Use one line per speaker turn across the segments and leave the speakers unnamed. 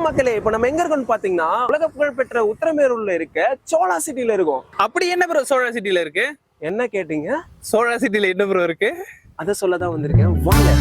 மக்களே, இப்ப நம்ம எங்க இருக்கோம்னு பாத்தீங்கன்னா உலக புகழ் பெற்ற உத்திரமேரூர்ல இருக்க சோழா சிட்டில இருக்கோம்.
அப்படி என்ன ப்ரோ சோழா சிட்டில இருக்கு?
என்ன கேட்டீங்க?
சோழா சிட்டில என்ன ப்ரோ இருக்கு?
அத சொல்லதான் வந்திருக்கேன், வாங்க.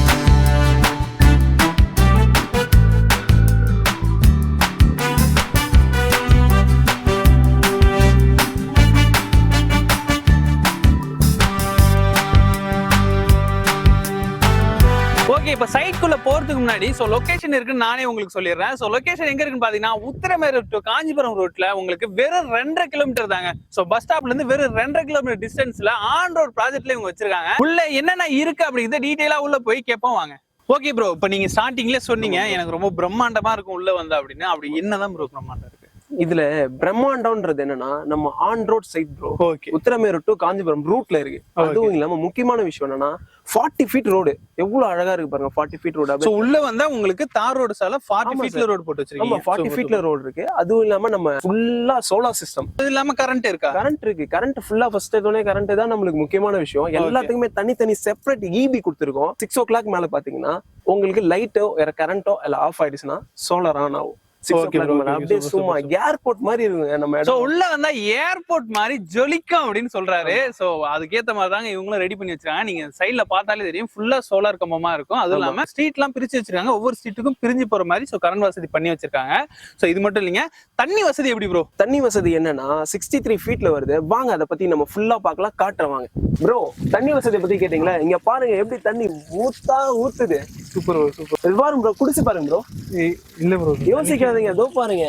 ஓகே, இப்ப சைட்குள்ள போறதுக்கு முன்னாடி லொகேஷன் இருக்குன்னு நானே உங்களுக்கு சொல்லிடுறேன். லொகேஷன் எங்க இருக்குன்னு பாத்தீங்கன்னா உத்திரமேரூர் டு காஞ்சிபுரம் ரோட்ல உங்களுக்கு வெறும் 2.5 கிலோமீட்டர் தாங்க. பஸ் ஸ்டாப்ல இருந்து வெறும் 2.5 கிலோமீட்டர் டிஸ்டன்ஸ்ல ஆன் ரோட் ப்ராஜெக்ட்ல இவங்க வச்சிருக்காங்க. உள்ள என்னென்ன இருக்கு அப்படிங்கறத டீடைலா உள்ள போய் கேட்போம் வாங்க. ஓகே ப்ரோ, இப்ப நீங்க ஸ்டார்டிங்ல சொன்னீங்க எனக்கு ரொம்ப பிரம்மாண்டமா இருக்கும் உள்ள வந்தா அப்படின்னு. அப்படி என்னதான் ப்ரோ பிரம்மாண்டம் இருக்கு
இதுல? பிரம்மாண்டம்ன்றது என்னன்னா நம்ம on road side bro.
Okay,
Uthiramerur to Kanchipuram ரூட்ல இருக்கு. அதுவும் இல்லாம முக்கியமான விஷயம் என்னன்னா 40 ஃபீட் ரோடு. எவ்வளவு அழகா இருக்கு பாருங்க, 40 ஃபீட் ரோடு.
உள்ள வந்தா உங்களுக்கு தார் ரோடு சால 40 ஃபீட்ல ரோடு போட்டு வச்சிருக்கீங்க.
40 ஃபீட்ல ரோடு இருக்கு. அதுவும் இல்லாம நம்ம ஃபுல்லா சோலார் சிஸ்டம்.
அது இல்லாம கரண்ட் இருக்கா?
கரண்ட் இருக்கு. கரண்ட் ஃபுல்லா ஃபர்ஸ்ட் எடுத்தோனே கரண்ட் தான் நம்மளுக்கு முக்கியமான விஷயம். எல்லாத்துக்குமே தனித்தனி செப்பரேட் ஈபி கொடுத்துருக்கோம். 6 o'clock மேல பாத்தீங்கன்னா உங்களுக்கு லைட்டோ கரண்டோ எல்லாம் ஆஃப் ஆயிடுச்சுன்னா சோலார் ஆன் ஆகும். அப்படியே சும்மா ஏர்போர்ட் மாதிரி இருக்குங்க நம்ம இடம்.
உள்ள வந்தா ஏர்போர்ட் மாதிரி ஜொலிக்கும் அப்படின்னு சொல்றாரு. சோ அதுக்கேத்த மாதிரி தாங்க இவங்களும் ரெடி பண்ணி வச்சிருக்காங்க. நீங்க சைட்ல பார்த்தாலே தெரியும் ஃபுல்லா சோலார் கம்பமா இருக்கும். அதுவும் இல்லாம ஸ்ட்ரீட் எல்லாம் பிரிச்சு வச்சிருக்காங்க. ஒவ்வொரு ஸ்ட்ரீட்டுக்கும் பிரிஞ்சு போற மாதிரி கரண்ட் வசதி பண்ணி வச்சிருக்காங்க. சோ இது மட்டும் இல்லைங்க, தண்ணி வசதி எப்படி ப்ரோ?
தண்ணி வசதி என்னன்னா 63 ஃபீட்ல வருது. வாங்க அதை பத்தி நம்ம ஃபுல்லா பார்க்கலாம், காட்டுறவாங்க. ப்ரோ, தண்ணி வசதியை பத்தி கேட்டீங்களா? இங்க பாருங்க எப்படி தண்ணி ஊத்துது.
Super super.
பாருங்க ப்ரோ, குடிச்சு பாருங்க ப்ரோ.
இல்ல ப்ரோ,
யோசிக்காதீங்க. அதோ பாருங்க,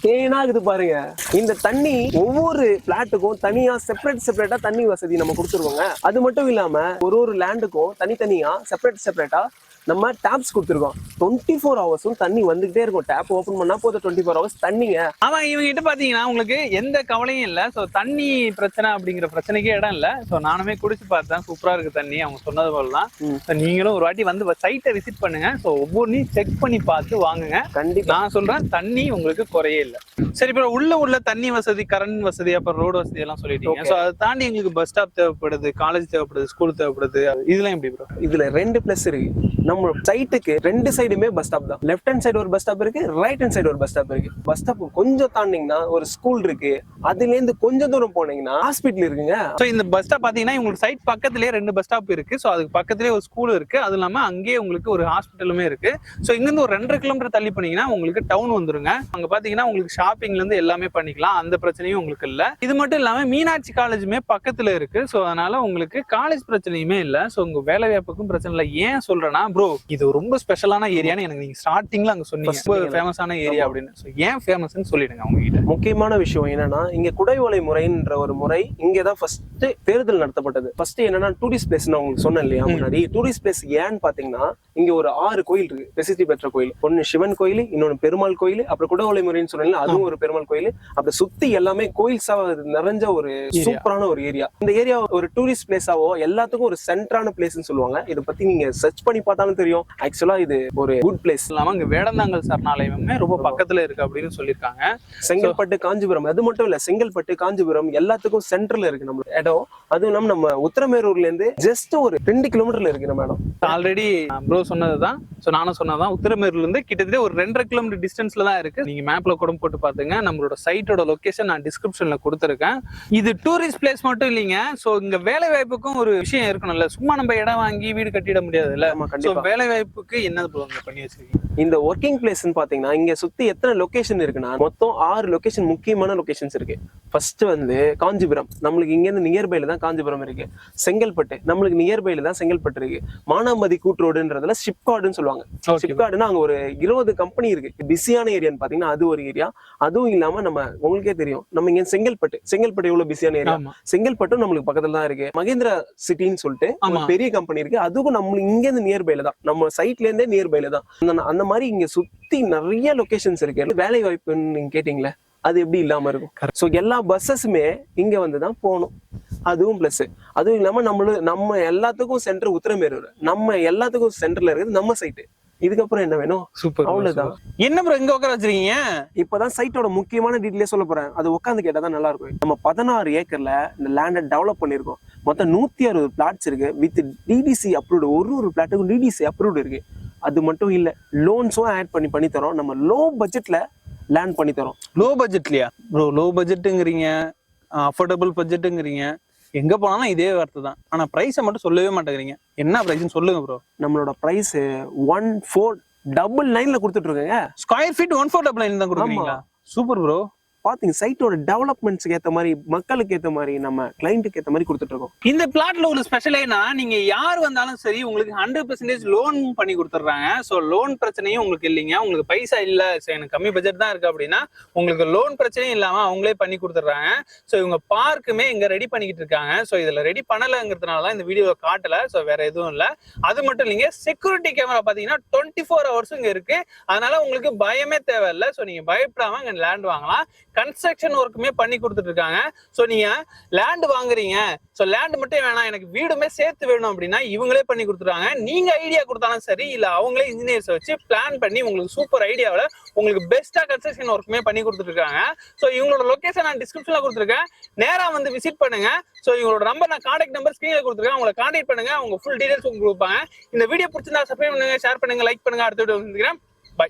தேனா இருக்குது பாருங்க. இந்த தண்ணி ஒவ்வொரு பிளாட்டுக்கும் தனியா செப்பரேட்டா தண்ணி வசதி நம்ம கொடுத்துருக்கோங்க. அது மட்டும் இல்லாம ஒரு லேண்டுக்கும் தனித்தனியா செப்பரேட்டா நம்ம டேப்ஸ் கொடுத்துருக்கோம். 24 ஹவர்ஸும் தண்ணி வந்துகிட்டே இருக்கும். டேப் ஓபன் பண்ணா போதும் 24 ஹவர்ஸ் தண்ணிங்க.
ஆமா, இவங்க கிட்ட பாத்தீங்கன்னா உங்களுக்கு எந்த கவலையும் இல்ல. தண்ணி பிரச்சனை அப்படிங்கிற பிரச்சனைக்கே இடம் இல்ல. நானுமே குடிச்சு பார்த்தேன், சூப்பரா இருக்கு தண்ணி. அவங்க சொன்னது போலதான். நீங்களும் ஒரு வாட்டி வந்து சைட்டை விசிட் பண்ணுங்க. ஒவ்வொன்றையும் செக் பண்ணி பார்த்து வாங்குங்க. கண்டிப்பா நான் சொல்றேன், தண்ணி உங்களுக்கு குறையே இல்ல. சரி, இப்போ உள்ள தண்ணி வசதி, கரண்ட் வசதி, அப்புறம் ரோடு வசதி எல்லாம் சொல்லிட்டீங்க. அதை தாண்டி எங்களுக்கு பஸ் ஸ்டாப் தேவைப்படுது, காலேஜ் தேவைப்படுது, ஸ்கூல் தேவைப்படுது. இதெல்லாம் எப்படி ப்ரோ?
இதுல 2 பிளஸ் இருக்கு. நம்ம சைட்டுக்கு 2 சைடுமே பஸ் ஸ்டாப் தான். லெஃப்ட் ஹேண்ட் சைடு ஒரு பஸ் ஸ்டாப் இருக்கு, ரைட் ஹேண்ட் சைடு ஒரு பஸ் ஸ்டாப் இருக்கு. பஸ் ஸ்டாப் கொஞ்சம் தாண்டிங்கன்னா ஒரு ஸ்கூல் இருக்கு. அதுல இருந்து கொஞ்சம் தூரம் போனீங்கன்னா ஹாஸ்பிட்டல் இருக்குங்க.
இந்த பஸ் ஸ்டாப் பாத்தீங்கன்னா உங்களுக்கு சைட் பக்கத்துலயே 2 பஸ் ஸ்டாப் இருக்கு. அதுக்கு பக்கத்துலயே ஒரு ஸ்கூல் இருக்கு. அது இல்லாம அங்கேயே உங்களுக்கு ஒரு ஹாஸ்பிட்டலுமே இருக்கு. இங்க இருந்து ஒரு 2.5 கிலோமீட்டர் தள்ளி போனீங்கன்னா உங்களுக்கு டவுன் வந்துருங்க. அங்க பாத்தீங்கன்னா உங்களுக்கு ஷாப்பிங்ல இருந்து எல்லாமே பண்ணிக்கலாம். அந்த பிரச்சனையும் உங்களுக்கு இல்ல. இது மட்டும் இல்லாம மீனாட்சி காலேஜுமே பக்கத்துல இருக்கு. அதனால உங்களுக்கு காலேஜ் பிரச்சனையுமே இல்ல. உங்க வேலை வாய்ப்புக்கும் பிரச்சனை இல்லை. ஏன் சொல்றேன்னா ப்ரோ, இது ரொம்ப ஸ்பெஷலான ஏரியான்னு எனக்கு நீங்க ஸ்டார்டிங்ல அங்க சொன்னீங்க, ரொம்ப ஃபேமஸான ஏரியா அப்படின்னு. ஏன் ஃபேமஸ்னு சொல்லிடுங்க அவங்க கிட்ட.
முக்கியமான விஷயம் என்னன்னா, இங்க குடைவோலை முறைன்ற ஒரு முறை இங்கதான் ஃபர்ஸ்ட் தேர்தல் நடத்தப்பட்டது. ஃபர்ஸ்ட் என்னன்னா டூரிஸ்ட் பிளேஸ் உங்களுக்கு சொன்னேன் இல்லையா முன்னாடி. டூரிஸ்ட் பிளேஸ் ஏன்னு பாத்தீங்கன்னா இங்க ஒரு 6 கோயில் இருக்கு, பிரசித்தி பெற்ற கோயில். ஒன்னு சிவன் கோயில், இன்னொன்னு பெருமாள் கோயில், அப்புறம் குடைவோலை முறைன்னு சொன்னீங்க, அதுவும் ஒரு பெருமாள் கோயில். அப்புறம் சுத்தி எல்லாமே கோயில்ஸா நிறைஞ்ச ஒரு சூப்பரான ஒரு ஏரியா. இந்த ஏரியா ஒரு டூரிஸ்ட் பிளேஸாவோ எல்லாத்துக்கும் ஒரு சென்டரான பிளேஸ்னு சொல்லுவாங்க. இதை பத்தி நீங்க சர்ச் பண்ணி பார்த்தாலும் தெரியும். ஆக்சுவலா இது ஒரு குட் பிளேஸ்.
இல்லாம இங்க வேடந்தாங்கல் சரணாலயமே ரொம்ப பக்கத்துல இருக்கு அப்படின்னு சொல்லியிருக்காங்க.
செங்கல்பட்டு, காஞ்சிபுரம், அது மட்டும் இல்ல, செங்கல்பட்டு, காஞ்சிபுரம் எல்லாத்துக்கும் சென்டர்ல இருக்கு நம்ம இடம். அதுவும் இல்லாம நம்ம உத்திரமேரூர்ல இருந்து ஜஸ்ட் ஒரு 2 கிலோமீட்டர்ல இருக்கு நம்ம இடம்.
ஆல்ரெடி ப்ரோ சொன்னதுதான், நானும் சொன்னதான். உத்திரமேரூர்ல இருந்து கிட்டத்தட்ட ஒரு 2.5 கிலோமீட்டர் டிஸ்டன்ஸ்ல தான் இருக்கு. நீங்க மேப்ல கூட போட்டு பாத்துங்க. நம்மளோட சைட்டோட லொகேஷன் நான் டிஸ்கிரிப்ஷன்ல கொடுத்துருக்கேன். இது டூரிஸ்ட் பிளேஸ் மட்டும் இல்லைங்க. இங்க வேலை வாய்ப்புக்கும் ஒரு விஷயம் இருக்கணும்ல. சும்மா நம்ம இடம் வாங்கி வீடு கட்டிட முடியாது இல்ல. வேலை வாய்ப்புக்கு என்ன பண்ணி வச்சிருக்கீங்க?
இந்த ஒர்க்கிங் பிளேஸ் பாத்தீங்கன்னா இங்க சுத்தி எத்தனை லொகேஷன் இருக்குன்னா மொத்தம் 6 லொகேஷன், முக்கியமான லொகேஷன்ஸ் இருக்கு. ஃபர்ஸ்ட் வந்து காஞ்சிபுரம், நம்மளுக்கு இங்க இருந்து நியர்பைல தான் காஞ்சிபுரம் இருக்கு. செங்கல்பட்டு, நம்மளுக்கு நியர்பைல தான் செங்கல்பட்டு இருக்கு. மானாமதி கூட்ரோடுன்றதுல ஷிப்கார்டுன்னு சொல்லுவாங்க. ஷிப்கார்டுன்னா அங்க ஒரு 20 கம்பெனி இருக்கு. பிஸியான ஏரியான்னு பாத்தீங்கன்னா அது ஒரு ஏரியா. அதுவும் இல்லாம நம்ம உங்களுக்கே தெரியும், நம்ம இங்க செங்கல்பட்டு எவ்வளவு பிஸியான ஏரியா. செங்கல்பட்டும் நம்மளுக்கு பக்கத்துல தான் இருக்கு. மகேந்திரா சிட்டின்னு சொல்லிட்டு ஒரு பெரிய கம்பெனி இருக்கு. அதுவும் நம்மளுக்கு இங்க இருந்து நியர்பைல தான், நம்ம சைட்ல இருந்தே நியர்பைல தான். அந்த மாதிரி இங்க சுத்தி நிறைய லொகேஷன்ஸ் இருக்கு. வேலை வாய்ப்புன்னு நீங்க கேட்டீங்களே, அது எப்படி இல்லாம இருக்கும்? எல்லா பஸ்ஸஸுமே இங்க வந்துதான் போகணும். அதுவும் பிளஸ். அதுவும் இல்லாம நம்ம எல்லாத்துக்கும் சென்டர் உத்திரமேரூர். நம்ம எல்லாத்துக்கும் சென்டர்ல இருக்குது நம்ம சைட்டு. இதுக்கப்புறம் என்ன வேணும்?
சூப்பர், அவ்வளவுதான். என்ன ப்ரோ இங்க உட்கார வச்சிருக்கீங்க?
இப்பதான் சைட்டோட முக்கியமான டீடைலே சொல்ல போறேன். அது உட்காந்து கேட்டாதான் நல்லா இருக்கும். நம்ம 16 ஏக்கர்ல இந்த லேண்டை டெவலப் பண்ணிருக்கோம். மொத்தம் 160 பிளாட்ஸ் இருக்கு. With DTC approved. ஒரு பிளாட்டுக்கும் டிடிசி அப்ரூவ்டு இருக்கு. அது மட்டும் இல்ல, லோன்ஸும் ஆட் பண்ணி தரோம். நம்ம லோ பட்ஜெட்ல லேண்ட் பண்ணி தரோம்.
லோ பட்ஜெட்லயா ப்ரோ? லோ பட்ஜெட்டுங்கிறீங்க, அஃபோர்டபுள் பட்ஜெட்டுங்கிறீங்க, எங்க போனாலும் இதே வார்த்தை தான். ஆனா பிரைஸை மட்டும் சொல்லவே மாட்டேங்கிறீங்க. என்ன பிரைஸ்னு சொல்லுங்க ப்ரோ.
நம்மளோட பிரைஸ் 1499ல கொடுத்துட்டு இருக்கேங்க.
ஸ்கொயர் ஃபீட் 1499 தான் கொடுக்குறீங்களா? Super bro.
பாத்தீங்க, சைட்டோட டெவலப்மெண்ட்ஸ்க்கு ஏத்த மாதிரி, மக்களுக்கு ஏத்த மாதிரி, நம்ம கிளைண்ட்டுக்கு ஏத்த மாதிரி கொடுத்துட்டு இருக்கோம்.
இந்த பிளாட்ல ஒரு ஸ்பெஷல் ஏன்னா, நீங்க யார் வந்தாலும் சரி உங்களுக்கு 100% லோன் பண்ணி கொடுத்துட்றாங்க. ஸோ லோன் பிரச்சனையும் உங்களுக்கு இல்லைங்க. உங்களுக்கு பைசா இல்ல, எனக்கு கம்மி பட்ஜெட் தான் இருக்கு அப்படின்னா உங்களுக்கு லோன் பிரச்சனையும் இல்லாம அவங்களே பண்ணி கொடுத்துட்றாங்க. ஸோ இவங்க பார்க்குமே இங்க ரெடி பண்ணிக்கிட்டு இருக்காங்க. ஸோ இதுல ரெடி பண்ணலங்கிறதுனால தான் இந்த வீடியோ காட்டல. ஸோ வேற எதுவும் இல்ல. அது மட்டும் இல்லைங்க, செக்யூரிட்டி கேமரா பாத்தீங்கன்னா 24 hours இங்க இருக்கு. அதனால உங்களுக்கு பயமே தேவையில்லை. ஸோ நீங்க பயப்படாம இங்க லேண்ட் வாங்கலாம். கன்ஸ்ட்ரக்ஷன் ஒர்க்குமே பண்ணி கொடுத்துட்டு இருக்காங்க. ஸோ நீங்க லேண்ட் வாங்குறீங்க, ஸோ லேண்ட் மட்டும் வேணாம், எனக்கு வீடுமே சேர்த்து வேணும் அப்படின்னா இவங்களே பண்ணி கொடுத்துருக்காங்க. நீங்க ஐடியா கொடுத்தாலும் சரி, இல்ல அவங்களே இன்ஜினியர்ஸ் வச்சு பிளான் பண்ணி உங்களுக்கு சூப்பர் ஐடியாவில் உங்களுக்கு பெஸ்டா கன்ஸ்ட்ரக்ஷன் ஒர்க்குமே பண்ணி கொடுத்துட்டு இருக்காங்க. ஸோ இவங்களோட லொகேஷன் நான் டிஸ்கிரிப்ஷன்ல கொடுத்துருக்கேன். நேரா வந்து விசிட் பண்ணுங்க. ஸோ இவங்களோட நம்பர், நான் கான்டாக்ட் நம்பர் ஸ்கிரீன்ல கொடுத்துருக்கேன். உங்களை கான்டாக்ட் பண்ணுங்க, அவங்க ஃபுல் டீடைல்ஸ் உங்களுக்கு கொடுப்பாங்க. இந்த வீடியோ பிடிச்சிருந்தா சப்ஸ்கிரைப் பண்ணுங்க, ஷேர் பண்ணுங்க, லைக் பண்ணுங்க. அடுத்த வீடியோ வந்துக்கிறேன். பை.